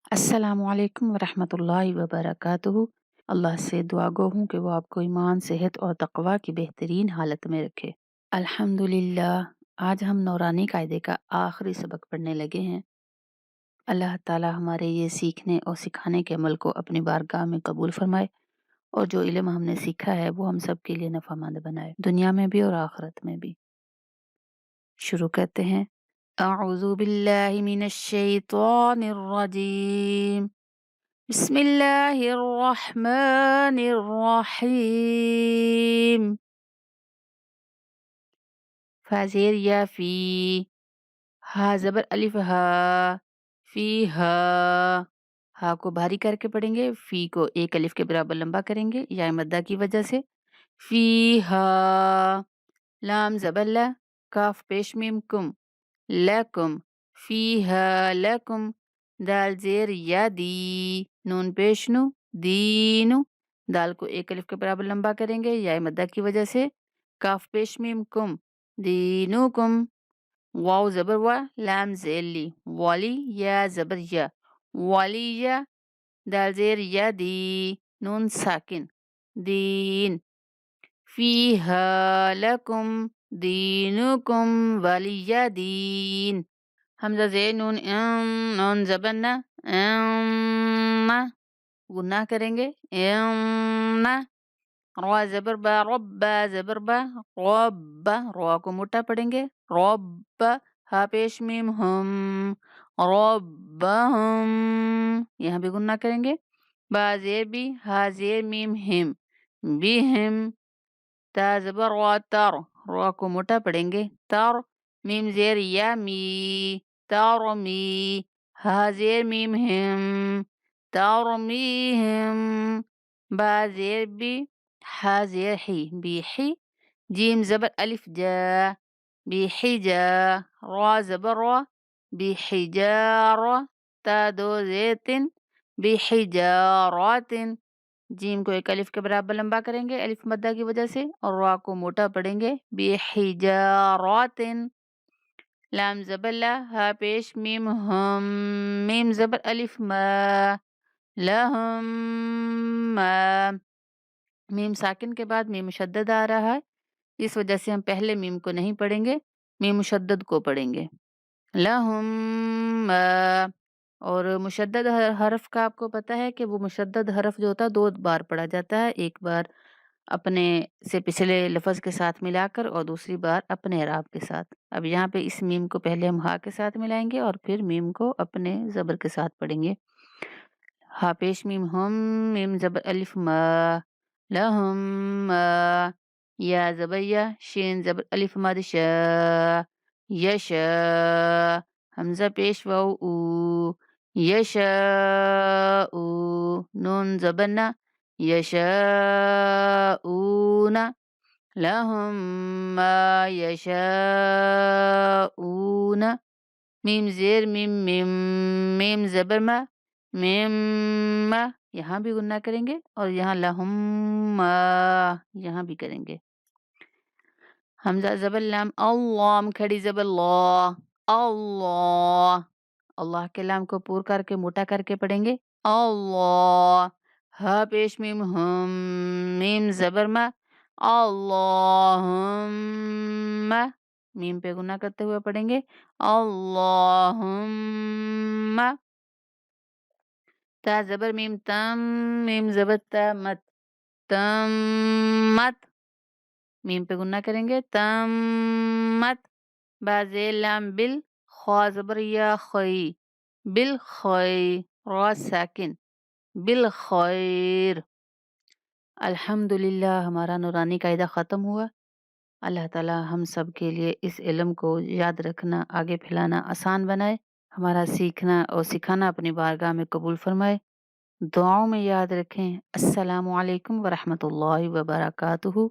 السلام علیکم ورحمۃ اللہ وبرکاتہ۔ اللہ سے دعا گو ہوں کہ وہ آپ کو ایمان، صحت اور تقوی کی بہترین حالت میں رکھے۔ الحمدللہ، آج ہم نورانی قاعدے کا آخری سبق پڑھنے لگے ہیں۔ اللہ تعالی ہمارے یہ سیکھنے اور سکھانے کے عمل کو اپنی بارگاہ میں قبول فرمائے، اور جو علم ہم نے سیکھا ہے وہ ہم سب کے لیے نفع مند بنائے، دنیا میں بھی اور آخرت میں بھی۔ شروع کرتے ہیں۔ اعوذ باللہ من الشیطان الرجیم، بسم اللہ الرحمن الرحیم۔ فا زیر یا فی، ہا زبر الف ہا، فی ہا۔ ہا کو بھاری کر کے پڑھیں گے، فی کو ایک الف کے برابر لمبا کریں گے یا مدہ کی وجہ سے۔ فی ہا، لام زبر لا، کاف پیش میم کم، لکم، فی ہا لکم۔ دال زیر یا دی، نون پیش نو، دینو۔ دال کو ایک الف کے برابر لمبا کریں گے یا مدہ کی وجہ سے۔ کاف پیش میم کم، دینوکم۔ واو زبر وا، لام زیر لی، والی، یا زبر یا، والیہ۔ دال زیر یا دی، نون ساکن، دین۔ فیہا لکم دینکم ولیہ دین۔ حمزہ زیر نون ام، نون زبر نا، ام، گناہ کریں گے، ام۔ را زبر با، رب زبر با، رب، را کو موٹا پڑھیں گے، رب۔ ہا پیش میم ہم، ربہم، یہاں بھی گناہ کریں گے۔ با زیر بھی، ہا زیر میم ہم، بہم۔ تا زبر را، تر، را کو موٹا پڑھیں گے، تر۔ میم زیر یا می، ترمی۔ ہا زیر میم ہم، ترمیہم۔ با زیر بی، ہا زیر حی، بیحی۔ جیم زبر الف جا، بحجا۔ را زبر را، بحجار۔ تا دو زیر تن، بحجارات۔ جیم کو ایک الف کے برابر لمبا کریں گے الف مدہ کی وجہ سے، اور را کو موٹا پڑھیں گے، بحجارات۔ لام زبر لا، ہا پیش میم ہم، میم زبر الف ما، لہم ما۔ میم ساکن کے بعد میم مشدد آ رہا ہے، اس وجہ سے ہم پہلے میم کو نہیں پڑھیں گے، میم مشدد کو پڑھیں گے، لہم ما۔ اور مشدد حرف کا آپ کو پتہ ہے کہ وہ مشدد حرف جو ہوتا ہے دو بار پڑھا جاتا ہے، ایک بار اپنے سے پچھلے لفظ کے ساتھ ملا کر اور دوسری بار اپنے اعراب کے ساتھ۔ اب یہاں پہ اس میم کو پہلے ہم ہا کے ساتھ ملائیں گے اور پھر میم کو اپنے زبر کے ساتھ پڑھیں گے۔ ہا پیش میم ہم، میم زبر الف ما، لہم ما۔ یا زبر یا، شین زبر الف ماد شا، یشا۔ حمزہ پیش واو او، یشاء۔ نون زبر نا، یشاءون۔ لہم ما یشاءون۔ میم زیر میم میم، میم زبر ما، میم ما۔ یہاں بھی گناہ کریں گے اور یہاں لہم ما، یہاں بھی کریں گے۔ حمزہ زبر لام، اللہ کھڑی زبر اللہ، اللہ۔ اللہ کے لام کو پور کر کے موٹا کر کے پڑھیں گے، اللہ۔ ہا پیش میم ہم، میم زبر ما، اللہم۔ میم پہ گناہ کرتے ہوئے پڑھیں گے، اللہم۔ تا زبر میم تم، میم زبر تمت، تمت۔ میم پہ گناہ کریں گے، تمت۔ با زیر لام بل، خوا زبر یا خی، بالخی۔ را ساکن، بالخیر۔ الحمدللہ، ہمارا نورانی قاعدہ ختم ہوا۔ اللہ تعالی ہم سب کے لیے اس علم کو یاد رکھنا، آگے پھیلانا آسان بنائے، ہمارا سیکھنا اور سکھانا اپنی بارگاہ میں قبول فرمائے۔ دعاؤں میں یاد رکھیں۔ السلام علیکم ورحمۃ اللہ وبرکاتہ۔